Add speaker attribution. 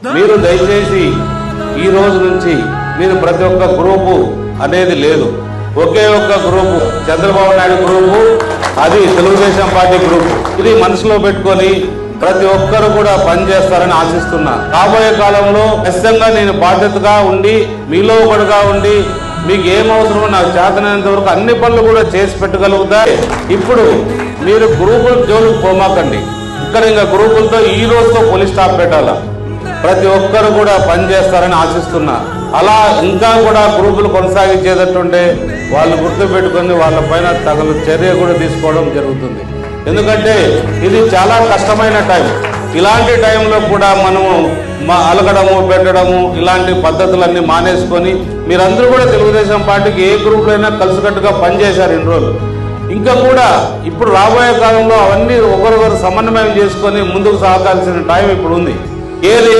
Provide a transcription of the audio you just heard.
Speaker 1: మీరు దయచేసి ఈ రోజు నుంచి మీరు ప్రతి ఒక్క గ్రూపు అనేది లేదు, ఒకే ఒక్క గ్రూపు చంద్రబాబు నాయుడు గ్రూపు, అది తెలుగుదేశం పార్టీ గ్రూపు. ఇది మనసులో పెట్టుకొని ప్రతి ఒక్కరు కూడా పనిచేస్తారని ఆశిస్తున్నా. రాబోయే కాలంలో ఖచ్చితంగా నేను బాధ్యతగా ఉండి మీలో ఒకటిగా ఉండి మీకు ఏం అవసరమో నాకు చేతనైనంత వరకు అన్ని పనులు కూడా చేసి పెట్టగలుగుతా. ఇప్పుడు మీరు గ్రూపుల జోలికి పోమాకండి. ఇక్కడ ఇంకా గ్రూపులతో ఈ రోజుతో పోలీస్ స్టాప్ పెట్టాలా. ప్రతి ఒక్కరు కూడా పనిచేస్తారని ఆశిస్తున్నా. అలా ఇంకా కూడా గ్రూపులు కొనసాగించేటట్టుంటే వాళ్ళు గుర్తుపెట్టుకొని వాళ్ళ పైన తగిన చర్య కూడా తీసుకోవడం జరుగుతుంది. ఎందుకంటే ఇది చాలా కష్టమైన టైం. ఇలాంటి టైంలో కూడా మనము అలగడము పెట్టడము ఇలాంటి పద్ధతులన్నీ మానేసుకొని మీరందరూ కూడా తెలుగుదేశం పార్టీకి ఏ గ్రూపులో అయినా కలిసికట్టుగా పనిచేశారు ఇన్ని రోజులు. ఇంకా కూడా ఇప్పుడు రాబోయే కాలంలో అవన్నీ ఒకరొకరు సమన్వయం చేసుకొని ముందుకు సాగాల్సిన టైం ఇప్పుడు ఉంది. ఏది